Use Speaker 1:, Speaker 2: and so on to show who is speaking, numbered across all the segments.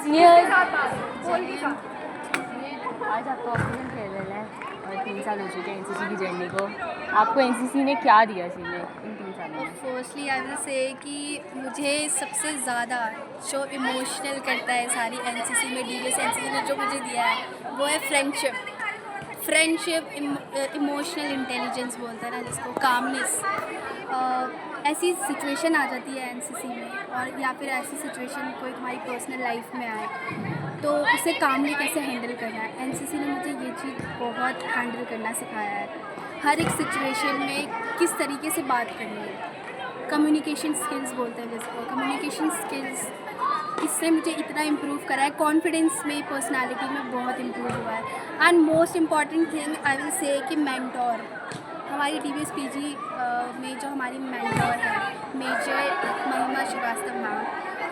Speaker 1: Senior आज आपका official farewell है और 3 साल हो चुके हैं एनसीसी की जर्नी को। आपको एनसीसी ने क्या दिया सीनियर इन 3 सालों में?
Speaker 2: फर्स्टली आई विल से कि मुझे सबसे ज़्यादा जो इमोशनल करता है सारी एनसीसी में, डीवीएस एनसीसी ने जो मुझे दिया है वो है फ्रेंडशिप, इमोशनल इंटेलिजेंस बोलते हैं ना जिसको, कामनेस। ऐसी सिचुएशन आ जाती है एनसीसी में, और या फिर ऐसी सिचुएशन कोई तुम्हारी पर्सनल लाइफ में आए तो उसे कामली कैसे हैंडल करना है। एनसीसी ने मुझे ये चीज़ बहुत हैंडल करना सिखाया है। हर एक सिचुएशन में किस तरीके से बात करनी है, कम्युनिकेशन स्किल्स बोलते हैं जिसको, कम्युनिकेशन स्किल्स इससे मुझे इतना इम्प्रूव करा है, कॉन्फिडेंस में, पर्सनालिटी में बहुत इम्प्रूव हुआ है। And most important thing I will say कि मेंटोर, हमारी डीवीएस पीजी में जो हमारी मेंटोर है मेजर महिमा श्रीवास्तव मैम,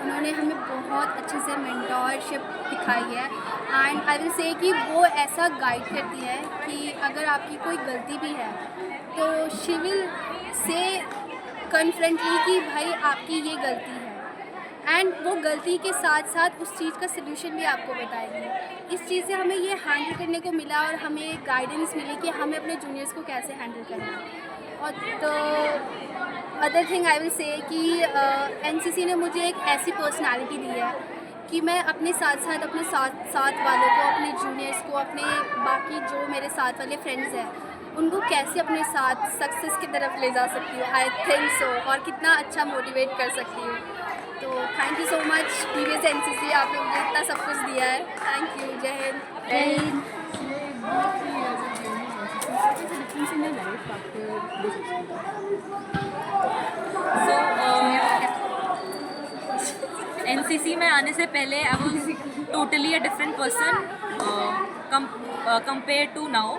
Speaker 2: उन्होंने हमें बहुत अच्छे से मेंटोरशिप दिखाई है। एंड आई विल से कि वो ऐसा गाइड करती है कि अगर आपकी कोई गलती भी है तो शी विल से कन्फ्रंटली कि भाई आपकी ये गलती है, एंड वो गलती के साथ साथ उस चीज़ का सलूशन भी आपको बताएंगे। इस चीज़ से हमें ये हैंडल करने को मिला और हमें गाइडेंस मिली कि हमें अपने जूनियर्स को कैसे हैंडल करना है। और तो other thing I will say कि एनसीसी ने मुझे एक ऐसी पर्सनालिटी दी है कि मैं अपने साथ साथ अपने साथ वालों को, अपने जूनियर्स को, अपने बाकी जो मेरे साथ वाले फ्रेंड्स हैं उनको कैसे अपने साथ सक्सेस की तरफ ले जा सकती हूँ, आई थिंक सो, और कितना अच्छा मोटिवेट कर सकती हूँ। तो thank you so much DVS NCC, आपने मुझे इतना सब कुछ दिया है। Thank you. Jai Hind.
Speaker 1: Jai Hind.
Speaker 3: NCC में आने से पहले I was totally a different person compare to now.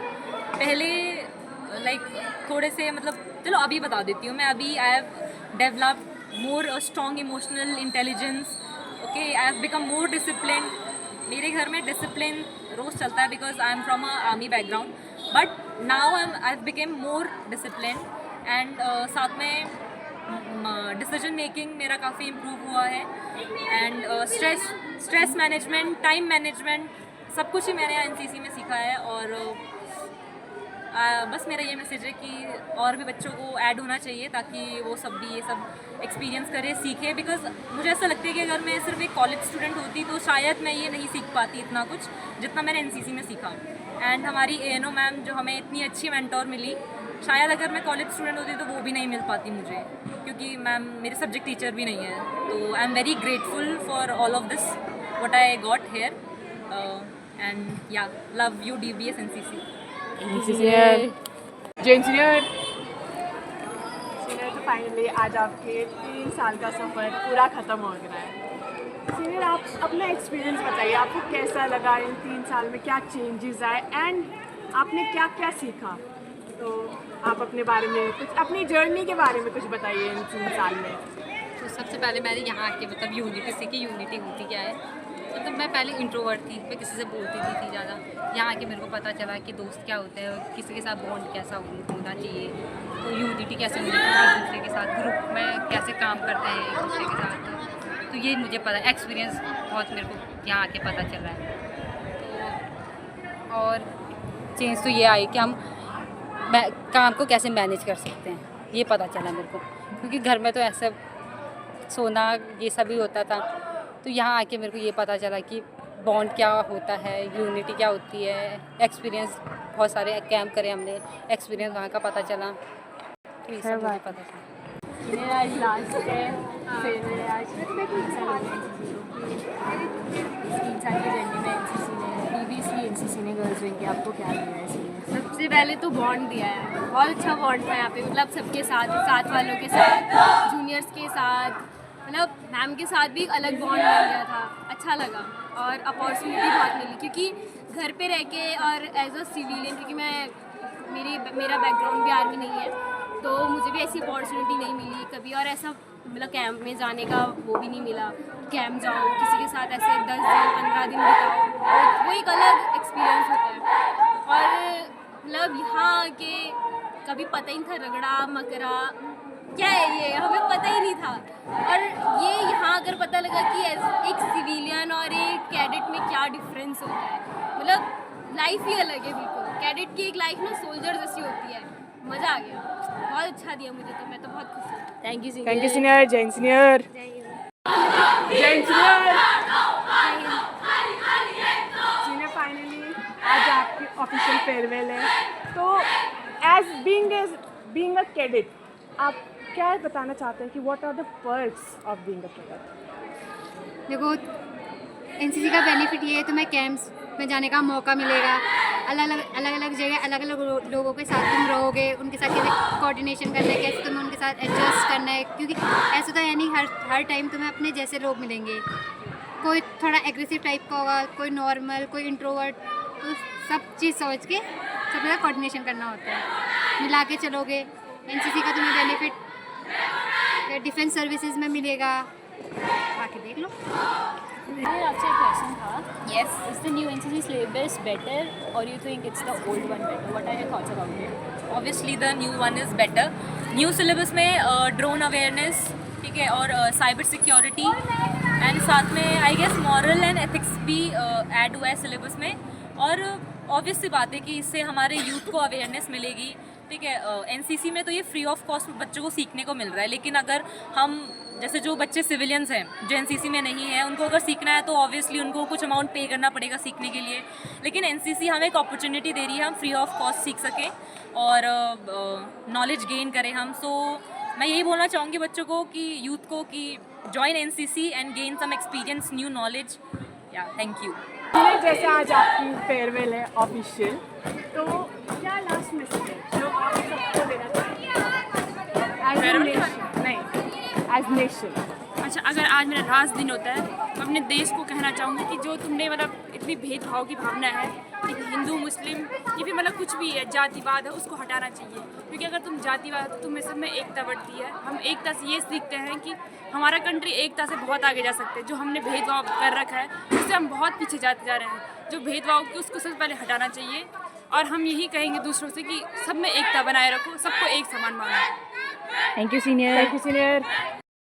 Speaker 3: पहले थोड़े से चलो अभी बता देती हूँ मैं। अभी I have developed more strong emotional intelligence. Okay, I have become more discipline. मेरे घर में डिसिप्लिन रोज़ चलता है because I am from a army background, but now I have became more discipline. And साथ में डिसीजन मेकिंग मेरा काफ़ी improve हुआ है। And stress management, time management, सब कुछ ही मैंने एनसीसी में सीखा है। और बस मेरा ये मैसेज है कि और भी बच्चों को ऐड होना चाहिए ताकि वो सब भी ये सब एक्सपीरियंस करे, सीखे। बिकॉज मुझे ऐसा लगता है कि अगर मैं सिर्फ एक कॉलेज स्टूडेंट होती तो शायद मैं ये नहीं सीख पाती इतना कुछ जितना मैंने एनसीसी में सीखा। एंड हमारी एएनओ मैम जो हमें इतनी अच्छी मेंटोर मिली, शायद अगर मैं कॉलेज स्टूडेंट होती तो वो भी नहीं मिल पाती मुझे, क्योंकि मैम मेरे सब्जेक्ट टीचर भी नहीं है। तो I am very grateful for all of this what I got here. And yeah love you DVS NCC.
Speaker 1: Engineer
Speaker 4: engineer तो फाइनली आज आपके 3 साल का सफ़र पूरा ख़त्म हो गया है। सीनियर, आप अपना एक्सपीरियंस बताइए, आपको कैसा लगा इन 3 साल में, क्या चेंजेस आए एंड आपने क्या क्या सीखा? तो आप अपने बारे में कुछ, अपनी जर्नी के बारे में कुछ बताइए इन 3 साल में।
Speaker 5: तो सबसे पहले मैंने यहाँ आके यूनिटी सीखी। यूनिटी होती क्या है? मैं पहले इंट्रोवर्ट थी, मैं किसी से बोलती नहीं थी ज़्यादा। यहाँ आके मेरे को पता चला कि दोस्त क्या होते हैं, किसी के साथ बॉन्ड कैसा होना चाहिए, तो यूनिटी कैसे होनी चाहिए एक दूसरे के साथ, ग्रुप में कैसे काम करते हैं एक दूसरे के साथ। तो ये मुझे पता, एक्सपीरियंस बहुत मेरे को यहाँ आके पता चल रहा है। तो और चेंज तो ये आई कि हम काम को कैसे मैनेज कर सकते हैं, ये पता चला मेरे को। क्योंकि घर में तो ऐसे सोना ये सब ही होता था, तो यहाँ आके मेरे को ये पता चला कि बॉन्ड क्या होता है, यूनिटी क्या होती है। एक्सपीरियंस, बहुत सारे कैंप करे हमने, एक्सपीरियंस वहाँ का पता चला, तो ये सब मुझे पता चला।
Speaker 1: मेरा आज लास्ट है, फिर मेरे आज 3 साल हो गए इस 3 साल की जर्नी में एनसीसी ने, डीवीएस एनसीसी ने गर्ल्स विंग के आपको क्या दिया है इसमें?
Speaker 2: सबसे पहले तो बॉन्ड दिया है, बहुत अच्छा बॉन्ड था यहाँ पे, सबके साथ वालों के साथ, जूनियर्स के साथ, मैम के साथ भी एक अलग बॉन्ड बन गया था। अच्छा लगा और अपॉर्चुनिटी बहुत मिली, क्योंकि घर पे रह के और एज अ सिविलियन, क्योंकि मेरा बैकग्राउंड भी आर्मी नहीं है, तो मुझे भी ऐसी अपॉर्चुनिटी नहीं मिली कभी। और ऐसा कैंप में जाने का वो भी नहीं मिला, कैंप जाओ किसी के साथ ऐसे 10 दिन 15 दिन बिताओ, वो एक अलग एक्सपीरियंस होता है। और यहाँ के कभी पता ही नहीं था रगड़ा मकरा क्या है, ये हमें पता ही नहीं था। और ये यहाँ अगर पता लगा कि एक सिविलियन और एक कैडेट में क्या डिफरेंस होता है। मतलब लाइफ ही अलग है बिल्कुल। कैडेट की एक लाइफ ना सोल्जर जैसी होती है। मज़ा आ गया, बहुत अच्छा दिया मुझे, तो मैं तो बहुत खुश हूँ।
Speaker 1: Thank you
Speaker 4: thank you senior. Jain senior. Jain senior. Senior finally आज आपकी ऑफिशियल फेयरवेल है, तो एज बीइंग अ कैडेट आप क्या बताना चाहते हैं कि what are the perks of being a cadet?
Speaker 2: देखो, एनसीसी का बेनिफिट ये है, तुम्हें कैंप्स में जाने का मौका मिलेगा। अलग अलग जगह अलग अलग लोगों के साथ तुम रहोगे, उनके साथ कैसे कोऑर्डिनेशन करना है, कैसे तुम्हें उनके साथ एडजस्ट करना है, क्योंकि ऐसा तो है नहीं हर टाइम तुम्हें अपने जैसे लोग मिलेंगे। कोई थोड़ा एग्रेसिव टाइप का होगा, कोई नॉर्मल, कोई इंट्रोवर्ट, तो सब चीज़ सोच के सब जगह कोऑर्डिनेशन करना होता है, मिला के चलोगे। एनसीसी का तुम्हें बेनिफिट डिफेंस सर्विसेज में मिलेगा, बाकी देख लो।
Speaker 1: मेरा आपसे एक क्वेश्चन था।
Speaker 3: Yes.
Speaker 1: Is the new NCC syllabus better or you think it's the old one better? What are your thoughts about it?
Speaker 3: Obviously the new one is better. New syllabus में drone awareness, ठीक है, और cyber security and साथ में I guess moral and ethics भी add हुआ है syllabus में। और ऑब्वियस सी बात है कि इससे हमारे यूथ को अवेयरनेस मिलेगी, ठीक है। एनसीसी में तो ये फ्री ऑफ कॉस्ट बच्चों को सीखने को मिल रहा है, लेकिन अगर हम जैसे जो बच्चे सिविलियंस हैं जो एनसीसी में नहीं है, उनको अगर सीखना है तो ऑब्वियसली उनको कुछ अमाउंट पे करना पड़ेगा सीखने के लिए। लेकिन एनसीसी हमें एक अपॉर्चुनिटी दे रही है, हम फ्री ऑफ कॉस्ट सीख सकें और नॉलेज गेन करें हम। सो मैं यही बोलना चाहूँगी बच्चों को कि यूथ को कि join NCC and gain some experience, new knowledge. या थैंक यू।
Speaker 4: सीनियर, जैसे आज आपकी फेयरवेल है ऑफिशियल, तो क्या लास्ट मैसेज है जो आप सबको देना चाहेंगे एज ए नेशन? नहीं, एज नेशन।
Speaker 6: अच्छा, अगर आज मेरा लास्ट दिन होता है तो अपने देश को कहना चाहूँगी कि जो तुमने मतलब इतनी भेदभाव की भावना है कि हिंदू मुस्लिम ये भी मतलब कुछ भी है, जातिवाद है, उसको हटाना चाहिए। क्योंकि अगर तुम जातिवाद तो तुम्हें सब में एकता बढ़ती है। हम एकता से ये सीखते हैं कि हमारा कंट्री एकता से बहुत आगे जा सकते हैं। जो हमने भेदभाव कर रखा है उससे हम बहुत पीछे जाते जा रहे हैं। जो भेदभाव की उसको सबसे पहले हटाना चाहिए और हम यही कहेंगे दूसरों से कि सब में एकता बनाए रखो, सबको एक समान मानो।
Speaker 1: Thank you, senior.
Speaker 4: Thank you senior.